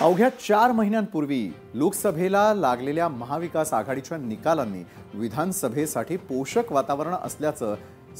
अवघ्या 4 महिन्यांपूर्वी लोकसभेला लागलेल्या महाविकास आघाडीच्या निकालांनी विधानसभेसाठी पोषक वातावरण असल्याचं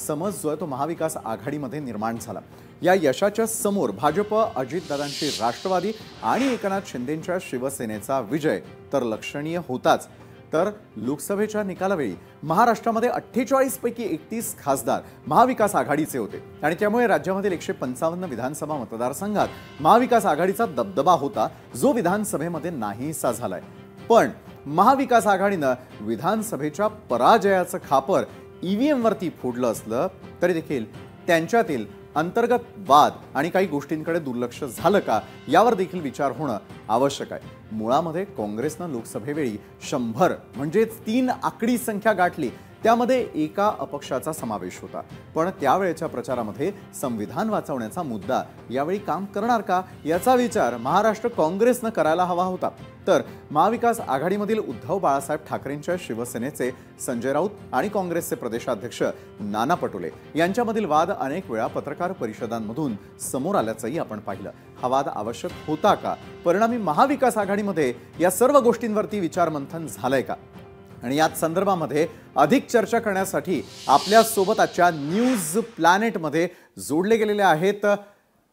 समज जो आहे तो महाविकास आघाडीमध्ये निर्माण झाला। या यशाच्या समोर भाजप, अजितदादांची राष्ट्रवादी आणि एकनाथ शिंदेंच्या शिवसेनेचा विजय तर लक्षणीय होताच, तर लोकसभेच्या निकालावेळी महाराष्ट्रामध्ये 48 पैकी 31 खासदार महाविकास आघाडीचे होते आणि त्यामुळे राज्यामधील 155 विधानसभा मतदारसंघात महाविकास आघाडीचा दबदबा होता, जो विधानसभेमध्ये नाहीसा झालाय। पण महाविकास आघाडीने विधानसभेच्या पराजयाचं खापर ईव्हीएम वरती फोडलं असलं तरी देखील त्यांच्यातील अंतर्गत वाद आणि काही गोष्टींकडे दुर्लक्ष झालं का यावर देखील विचार होणं आवश्यक आहे। मुळामध्ये काँग्रेसने लोकसभेवेळी 100 म्हणजे 3 आकडी संख्या गाठली, त्यामध्ये एका अपक्षाचा समावेश होता। पण त्यावेळेच्या प्रचारामध्ये संविधान वाचवण्याचा मुद्दा यावेळी काम करणार का याचा विचार महाराष्ट्र काँग्रेसने करायला हवा होता। तर महाविकास आघाडीमधील उद्धव बाळासाहेब ठाकरेंच्या शिवसेनेचे संजय राऊत आणि काँग्रेसचे प्रदेशाध्यक्ष नाना पटोले यांच्यामधील वाद अनेक वेळा पत्रकार परिषदांमधून समोर आल्याचंही आपण पाहिलं। हा वाद आवश्यक होता का? परिणामी महाविकास आघाडीमध्ये या सर्व गोष्टींवरती विचारमंथन झालंय का? आणि या संदर्भामध्ये अधिक चर्चा करण्यासाठी आपल्या सोबत आजच्या न्यूज प्लॅनेटमध्ये जोडले गेलेले आहेत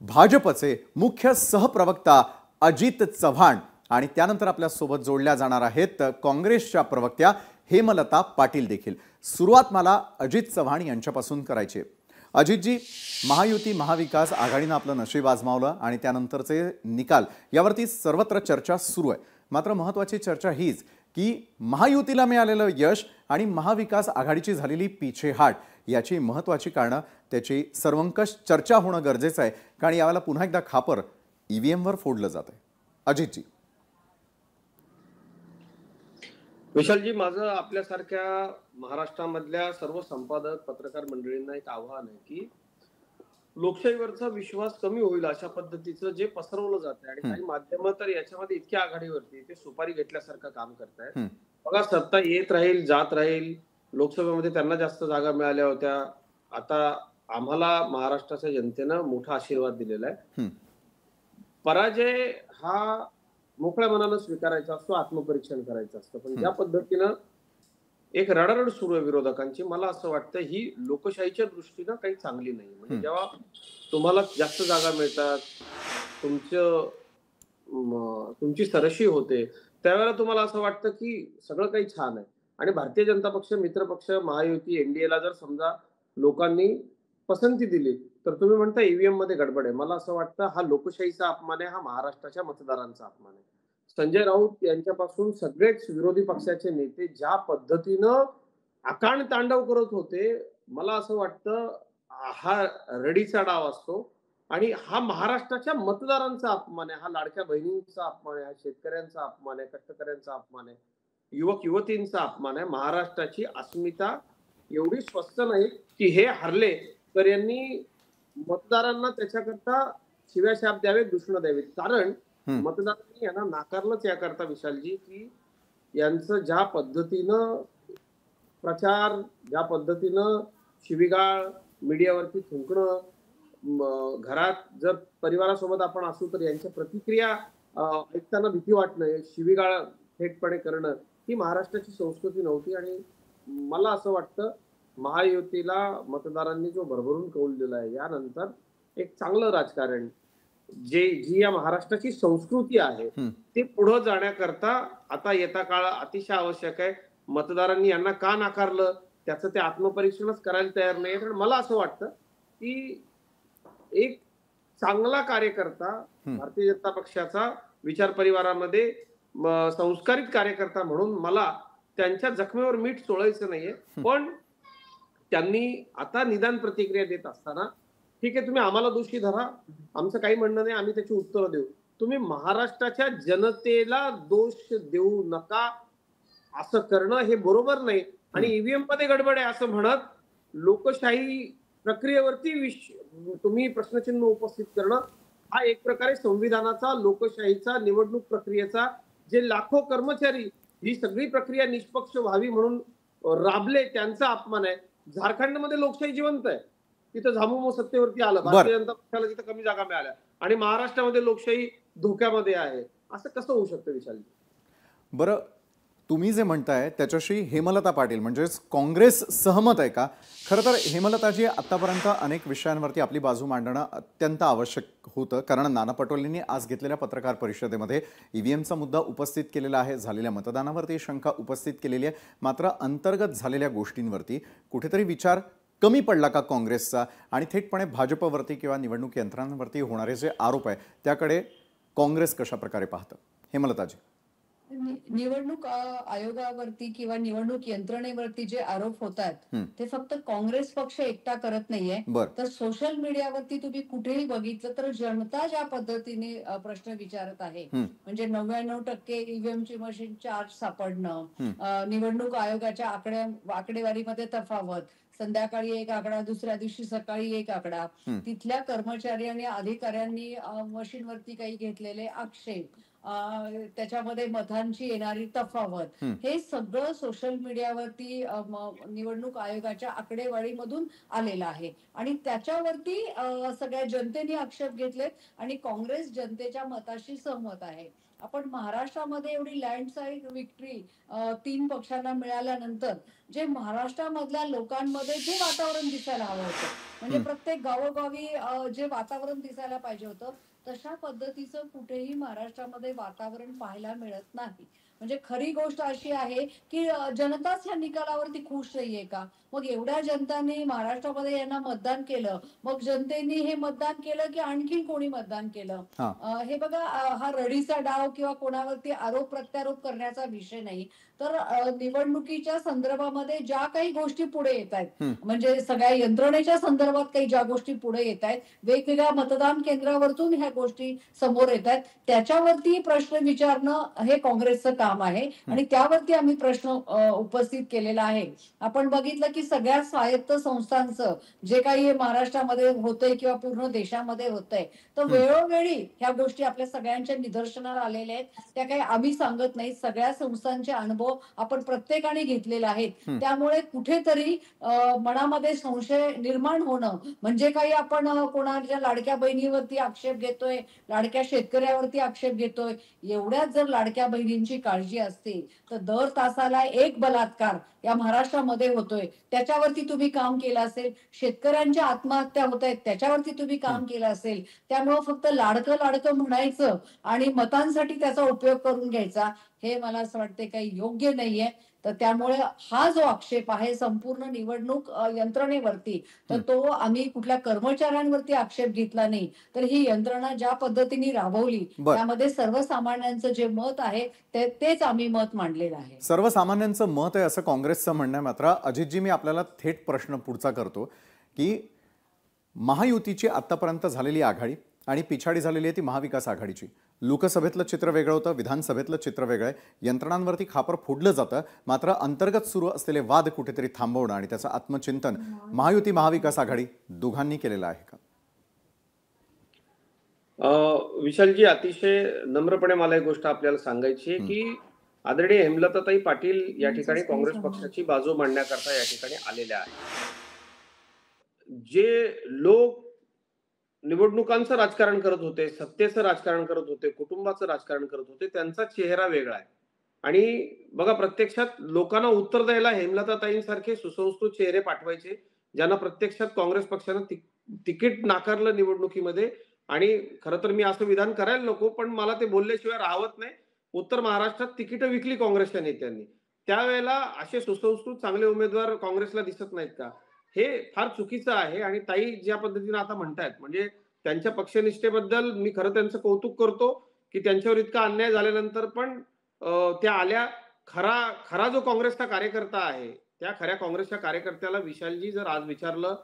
भाजपचे मुख्य सहप्रवक्ता अजित चव्हाण आणि त्यानंतर आपल्या सोबत जोडल्या जाणार आहेत काँग्रेसच्या प्रवक्त्या हेमलता पाटील देखील। सुरुवात मला अजित चव्हाण यांच्यापासून करायची आहे। अजितजी, महायुती महाविकास आघाडीने आपलं नशीब आजमावलं आणि त्यानंतरचे निकाल यावरती सर्वत्र चर्चा सुरू आहे। मात्र महत्त्वाची चर्चा हीच की महायुतीला मिळालेलं यश आणि महाविकास आघाडीची झालेली पीछेहाट याची महत्त्वाची कारणं, त्याची सर्वंकष चर्चा होणं गरजेचं आहे, कारण यावेळेला पुन्हा एकदा खापर ईव्हीएम वर फोडलं जात आहे। अजितजी। विशालजी, माझं आपल्यासारख्या महाराष्ट्रामधल्या सर्व संपादक पत्रकार मंडळींना एक आव्हान आहे की लोकशाहीवरचा विश्वास कमी होईल अशा पद्धतीचं जे पसरवलं जातंय आणि काही माध्यम तर याच्यामध्ये इतक्या आघाडीवरती ते सुपारी घेतल्यासारखं काम करतायत। बघा, सत्ता येत राहील जात राहील, लोकसभेमध्ये त्यांना जास्त जागा मिळाल्या होत्या, आता आम्हाला महाराष्ट्राच्या जनतेनं मोठा आशीर्वाद दिलेला आहे। पराजय हा मोकळ्या मनानं स्वीकारायचा असतो, आत्मपरीक्षण करायचं असतं, पण ज्या पद्धतीनं एक रडारड सुरू आहे विरोधकांची, मला असं वाटतं ही लोकशाहीच्या दृष्टीनं काही चांगली नाही। म्हणजे जेव्हा तुम्हाला जास्त जागा मिळतात, तुमची सरशी होते, त्यावेळेला तुम्हाला असं वाटतं की सगळं काही छान आहे। आणि भारतीय जनता पक्ष, मित्रपक्ष, महायुती, एनडीएला जर समजा लोकांनी पसंती दिली तर तुम्ही म्हणता ईव्हीएम मध्ये गडबड आहे। मला असं वाटतं हा लोकशाहीचा अपमान आहे, हा महाराष्ट्राच्या मतदारांचा अपमान आहे। संजय राऊत यांच्यापासून सगळेच विरोधी पक्षाचे नेते ज्या पद्धतीनं आकांड तांडव करत होते, मला असं वाटतं हा रडीचा डाव असतो आणि हा महाराष्ट्राच्या मतदारांचा अपमान आहे, हा लाडक्या बहिणींचा अपमान आहे, हा शेतकऱ्यांचा अपमान आहे, कष्टकऱ्यांचा अपमान आहे, युवक युवतींचा अपमान आहे। महाराष्ट्राची अस्मिता एवढी स्वस्त नाही की हे हरले तर यांनी मतदारांना त्याच्याकरता शिव्या शाप द्यावेत, दूषणं द्यावीत। कारण मतदारांनी यांना नाकारलंच याकरता विशालजी की यांचं ज्या पद्धतीनं प्रचार, ज्या पद्धतीनं शिवीगाळ, मीडियावरती थुंकणं, घरात जर परिवारासोबत आपण असू तर यांच्या प्रतिक्रिया ऐकताना भीती वाटणं, शिवीगाळ थेटपणे करणं, ही महाराष्ट्राची संस्कृती नव्हती। आणि मला असं वाटतं महायुतीला मतदारांनी जो भरभरून कौल दिला आहे, यानंतर एक चांगलं राजकारण जी या महाराष्ट्राची संस्कृती आहे ते पुढे जाण्याकरता आता येता काळ अतिशय आवश्यक आहे। मतदारांनी यांना का नाकारलं त्याचं ते आत्मपरीक्षणच करायला तयार नाही। कारण मला असं वाटतं की एक चांगला कार्यकर्ता, भारतीय जनता पक्षाचा विचार परिवारामध्ये संस्कारित कार्यकर्ता म्हणून मला त्यांच्या जखमेवर मीठ चोळायचं नाहीये, पण त्यांनी आता निदान प्रतिक्रिया देत असताना ठीक आहे, तुम्ही आम्हाला दोषी धरा, आमचं काही म्हणणं नाही, आम्ही त्याची उत्तरं देऊ, तुम्ही महाराष्ट्राच्या जनतेला दोष देऊ नका, असं करणं हे बरोबर नाही। आणि ईव्हीएम मध्ये गडबड आहे असं म्हणत लोकशाही प्रक्रियेवरती तुम्ही प्रश्नचिन्ह उपस्थित करणं हा एक प्रकारे संविधानाचा, लोकशाहीचा, निवडणूक प्रक्रियेचा, जे लाखो कर्मचारी ही सगळी प्रक्रिया निष्पक्ष व्हावी म्हणून राबले त्यांचा अपमान आहे। झारखंडमध्ये लोकशाही जिवंत आहे, तिथं झामुमो सत्तेवरती आलं, भारतीय जनता पक्षाला तिथं कमी जागा मिळाल्या, आणि महाराष्ट्रामध्ये लोकशाही धोक्यामध्ये आहे। असं कसं होऊ शकतं विशालजी? बरं, तुम्ही जे म्हणताय त्याच्याशी हेमलता पाटील म्हणजेच काँग्रेस सहमत आहे का? खरं तर हेमलताजी आतापर्यंत अनेक विषयांवरती आपली बाजू मांडणं अत्यंत आवश्यक होतं, कारण नाना पटोलेंनी आज घेतलेल्या पत्रकार परिषदेमध्ये ईव्हीएमचा मुद्दा उपस्थित केलेला आहे, झालेल्या मतदानावरती शंका उपस्थित केलेली आहे, मात्र अंतर्गत झालेल्या गोष्टींवरती कुठेतरी विचार कमी पडला का काँग्रेसचा, आणि थेटपणे भाजपवरती किंवा निवडणूक यंत्रणांवरती होणारे जे आरोप आहे त्याकडे काँग्रेस कशा प्रकारे पाहतं? हेमलताजी. निवडणूक आयोगावरती किंवा निवडणूक यंत्रणेवरती जे आरोप होत आहेत ते फक्त काँग्रेस पक्ष एकटा करत नाहीये. तर सोशल मीडियावरती तुम्ही कुठेही बघितलं तर जनता ज्या पद्धतीने प्रश्न विचारत आहे, म्हणजे 99% ईव्हीएमची मशीन चार्ज सापडणं, निवडणूक आयोगाच्या आकडेवारीमध्ये तफावत, संध्याकाळी एक आकडा, दुसऱ्या दिवशी सकाळी एक आकडा, तिथल्या कर्मचारी आणि अधिकाऱ्यांनी मशीनवरती काही घेतलेले आक्षेप, त्याच्यामध्ये मतांची येणारी तफावत, हे सगळं सोशल मीडियावरती निवडणूक आयोगाच्या आकडेवारीमधून आलेलं आहे. आणि त्याच्यावरती सगळ्या जनतेने आक्षेप घेतलेत आणि काँग्रेस जनतेच्या मताशी सहमत आहे. आपण महाराष्ट्रामध्ये एवढी लँडस्लाईड विक्ट्री 3 पक्षांना मिळाल्यानंतर जे महाराष्ट्रामधल्या लोकांमध्ये जे वातावरण दिसायला हवं होतं, म्हणजे प्रत्येक गावोगावी जे वातावरण दिसायला पाहिजे होतं, तशा पद्धतीचं कुठेही महाराष्ट्रामध्ये वातावरण पाहायला मिळत नाही. म्हणजे खरी गोष्ट अशी आहे की जनताच ह्या निकालावरती खुश नाहीये का? मग एवढ्या जनतांनी महाराष्ट्रामध्ये यांना मतदान केलं, मग जनतेने हे मतदान केलं की आणखी कोणी मतदान केलं? हे बघा, हा रडीचा डाव किंवा कोणावरती आरोप प्रत्यारोप करण्याचा विषय नाही, तर निवडणुकीच्या संदर्भामध्ये ज्या काही गोष्टी पुढे येत आहेत, म्हणजे सगळ्या यंत्रणेच्या संदर्भात काही ज्या गोष्टी पुढे येत आहेत, वेगवेगळ्या मतदान केंद्रावरतून ह्या गोष्टी समोर येत आहेत, त्याच्यावरती प्रश्न विचारणं हे काँग्रेसचं काम आहे आणि त्यावरती आम्ही प्रश्न उपस्थित केलेला आहे. आपण बघितलं की सगळ्या स्वायत्त संस्थांचं जे काही महाराष्ट्रामध्ये होतंय किंवा पूर्ण देशामध्ये होतंय, तर वेळोवेळी ह्या गोष्टी आपल्या सगळ्यांच्या निदर्शनाला आलेल्या आहेत. त्या काही आम्ही सांगत नाही, सगळ्या संस्थांचे अनुभव आपण प्रत्येकाने घेतलेला आहे. त्यामुळे कुठेतरी मनामध्ये संशय निर्माण होणं म्हणजे काही आपण कोणाच्या लाडक्या बहिणीवरती आक्षेप घेतोय, लाडक्या शेतकऱ्यावरती आक्षेप घेतोय, एवढ्याच जर लाडक्या बहिणींची काळजी असते तर दर तासाला एक बलात्कार या महाराष्ट्रामध्ये होतोय, त्याच्यावरती तुम्ही काम केलं असेल, शेतकऱ्यांच्या आत्महत्या होत आहेत त्याच्यावरती तुम्ही काम केलं असेल. त्यामुळे फक्त लाडकं लाडकं म्हणायचं आणि मतांसाठी त्याचा उपयोग करून घ्यायचा, हे मला असं वाटते काही योग्य नाहीये. तर त्यामुळे हा जो आक्षेप आहे संपूर्ण निवडणूक यंत्रणेवरती, तर तो आम्ही कुठल्या कर्मचाऱ्यांवरती आक्षेप घेतला नाही, तर ही यंत्रणा ज्या पद्धतीने राबवली त्यामध्ये सर्वसामान्यांचं जे मत आहे तेच आम्ही मत मांडलेलं आहे. सर्वसामान्यांचं मत आहे असं काँग्रेसचं म्हणणं आहे. मात्र अजितजी, मी आपल्याला थेट प्रश्न पुढचा करतो की महायुतीची आतापर्यंत झालेली आघाडी आणि पिछाडी झालेली आहे ती महाविकास आघाडीची. लोकसभेतलं चित्र वेगळं होतं, विधानसभेतलं चित्र वेगळं आहे. यंत्रणांवरती खापर फोडलं जातं, मात्र अंतर्गत सुरू असलेले वाद कुठेतरी थांबवणं आणि त्याचं आत्मचिंतन महायुती महाविकास आघाडी दोघांनी केलेलं आहे का? विशालजी, अतिशय नम्रपणे मला एक गोष्ट आपल्याला सांगायची आहे की आदरणीय हेमलताताई पाटील या ठिकाणी काँग्रेस पक्षाची बाजू मांडण्याकरता या ठिकाणी आलेल्या आहेत. जे लोक निवडणुकांचं राजकारण करत होते, सत्तेचं राजकारण करत होते, कुटुंबाचं राजकारण करत होते, त्यांचा चेहरा वेगळा आहे. आणि बघा, प्रत्यक्षात लोकांना उत्तर द्यायला हेमलताताईंसारखे सुसंस्कृत चेहरे पाठवायचे, ज्यांना प्रत्यक्षात काँग्रेस पक्षानं तिकीट नाकारलं निवडणुकीमध्ये. आणि खरं तर मी असं विधान करायला नको, पण मला ते बोलल्याशिवाय राहत नाही. उत्तर महाराष्ट्रात तिकीटं विकली काँग्रेसच्या नेत्यांनी. त्यावेळेला असे सुसंस्कृत चांगले उमेदवार काँग्रेसला दिसत नाहीत का? हे फार चुकीचं आहे. आणि ताई ज्या पद्धतीने आता म्हणतायत, म्हणजे त्यांच्या पक्षनिष्ठेबद्दल मी खरं त्यांचं कौतुक करतो की त्यांच्यावर इतका अन्याय झाल्यानंतर पण त्या आल्या. खरा जो काँग्रेसचा कार्यकर्ता आहे, त्या खऱ्या काँग्रेसच्या कार्यकर्त्याला विशालजी जर आज विचारलं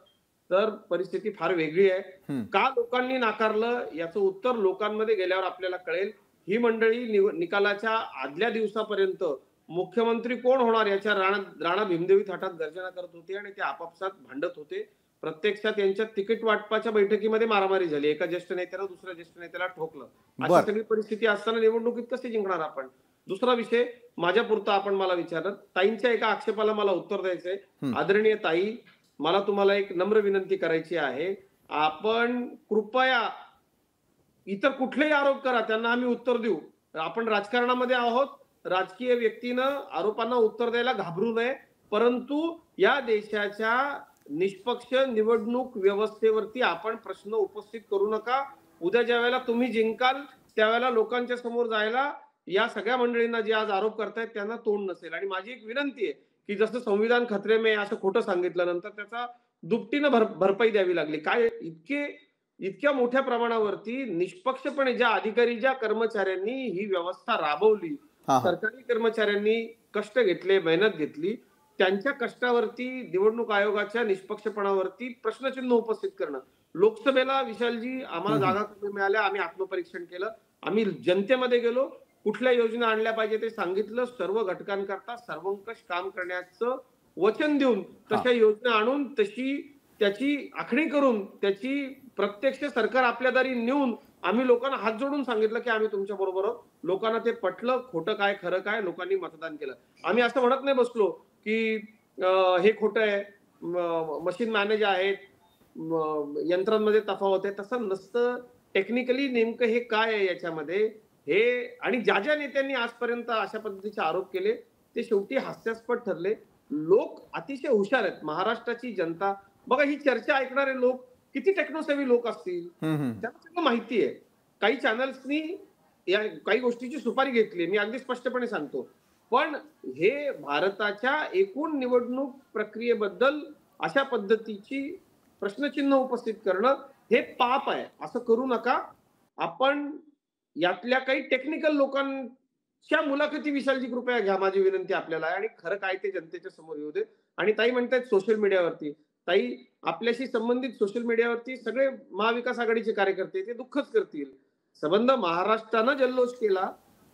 तर परिस्थिती फार वेगळी आहे. का लोकांनी नाकारलं याचं उत्तर लोकांमध्ये गेल्यावर आपल्याला कळेल. ही मंडळी निकालाच्या आदल्या दिवसापर्यंत मुख्यमंत्री कोण होणार याच्या राणा भीमदेवी थाटात गर्जना करत होते आणि ते आपापसात भांडत होते. प्रत्यक्षात यांच्या तिकीट वाटपाच्या बैठकीमध्ये मारामारी झाली. एका ज्येष्ठ नेत्याला दुसऱ्या ज्येष्ठ नेत्याला ठोकलं. अशी सगळी परिस्थिती असताना निवडणुकीत कसे जिंकणार आपण? दुसरा विषय माझ्या पुरता आपण मला विचारत, ताईंच्या एका आक्षेपाला मला उत्तर द्यायचंय. आदरणीय ताई, मला तुम्हाला एक नम्र विनंती करायची आहे. आपण कृपया इतर कुठलेही आरोप करा, त्यांना आम्ही उत्तर देऊ, आपण राजकारणामध्ये आहोत, राजकीय व्यक्तीनं आरोपांना उत्तर द्यायला घाबरू नये, परंतु या देशाच्या निष्पक्ष निवडणूक व्यवस्थेवरती आपण प्रश्न उपस्थित करू नका. उद्या ज्या वेळेला तुम्ही जिंकाल त्यावेळेला लोकांच्या समोर जायला या सगळ्या मंडळींना जे आज आरोप करतायत त्यांना तोंड नसेल. आणि माझी एक विनंती आहे की जसं संविधान खतरे में असं खोटं सांगितलं नंतर त्याचा दुपटीनं भरपाई द्यावी लागली. काय इतक्या मोठ्या प्रमाणावरती निष्पक्षपणे ज्या अधिकारी ज्या कर्मचाऱ्यांनी ही व्यवस्था राबवली, सरकारी कर्मचाऱ्यांनी कष्ट घेतले, मेहनत घेतली, त्यांच्या कष्टावरती निवडणूक आयोगाच्या निष्पक्षपणावरती प्रश्नचिन्ह उपस्थित करणं. लोकसभेला विशालजी आम्हाला जागा कमी मिळाल्या, आम्ही आत्मपरीक्षण केलं, आम्ही जनतेमध्ये गेलो, कुठल्या योजना आणल्या पाहिजे ते सांगितलं, सर्व घटकांकरता सर्वंकष काम करण्याचं वचन देऊन तशा योजना आणून तशी त्याची आखणी करून त्याची प्रत्यक्ष सरकार आपल्या दारी नेऊन आम्ही लोकांना हात जोडून सांगितलं की आम्ही तुमच्या बरोबर आहोत. लोकांना ते पटलं, खोटं काय खरं काय, लोकांनी मतदान केलं. आम्ही असं म्हणत नाही बसलो की हे खोटं आहे, मशीन मॅनेज आहेत, यंत्रांमध्ये तफावत आहे, तसं नसतं. टेक्निकली नेमकं हे काय आहे याच्यामध्ये हे, आणि ज्या ज्या नेत्यांनी आजपर्यंत अशा पद्धतीचे आरोप केले ते शेवटी हास्यास्पद ठरले. लोक अतिशय हुशार आहेत. महाराष्ट्राची जनता बघा, ही चर्चा ऐकणारे लोक किती टेक्नोसेवी लोक असतील त्यांना सगळं माहिती आहे. काही चॅनल्सनी या काही गोष्टीची सुपारी घेतली, मी अगदी स्पष्टपणे सांगतो, पण हे भारताच्या एकूण निवडणूक प्रक्रियेबद्दल अशा पद्धतीची प्रश्नचिन्ह उपस्थित करणं हे पाप आहे. असं करू नका. आपण यातल्या काही टेक्निकल लोकांच्या मुलाखती विशालजी कृपया घ्या, माझी विनंती आपल्याला आहे, आणि खरं काय ते जनतेच्या समोर येऊ दे. आणि ताई म्हणतायत सोशल मीडियावरती, ताई आपल्याशी संबंधित सोशल मीडियावरती सगळे महाविकास आघाडीचे कार्यकर्ते ते दुःखच करतील. संबंध महाराष्ट्रानं जल्लोष केला,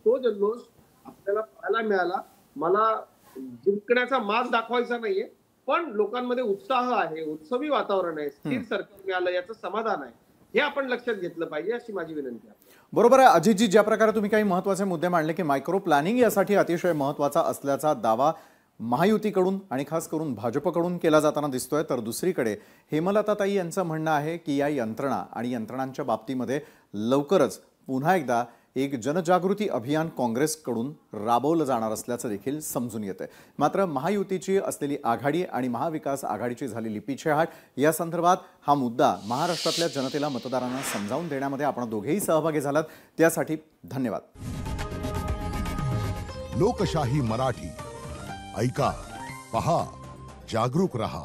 तो जल्लोष आपल्याला पाहायला मिळाला. मला जिंकण्याचा मार्ग दाखवायचा नाहीये, पण लोकांमध्ये उत्साह आहे, उत्सवी वातावरण आहे, स्थिर सरकार मिळालं याचं समाधान आहे, हे आपण लक्षात घेतलं पाहिजे अशी माझी विनंती आहे. बरोबर आहे अजितजी, ज्या प्रकारे तुम्ही काही महत्त्वाचे मुद्दे मांडले की मायक्रो प्लॅनिंग यासाठी अतिशय महत्त्वाचा असल्याचा दावा महायुतीकडून आणि खास करून भाजपकडून केला जाताना दिसतोय, तर दुसरीकडे हेमलताताई यांचं म्हणणं आहे की या यंत्रणा आणि यंत्रणांच्या बाबतीमध्ये लवकरच पुन्हा एकदा एक जनजागृती अभियान काँग्रेसकडून राबवलं जाणार असल्याचं देखील समजून येतंय. मात्र महायुतीची असलेली आघाडी आणि महाविकास आघाडीची झालेली पिछेहाट या संदर्भात हा मुद्दा महाराष्ट्रातल्या जनतेला, मतदारांना समजावून देण्यामध्ये आपण दोघेही सहभागी झालात, त्यासाठी धन्यवाद. लोकशाही मराठी ऐका, पहा, जागरूक रहा.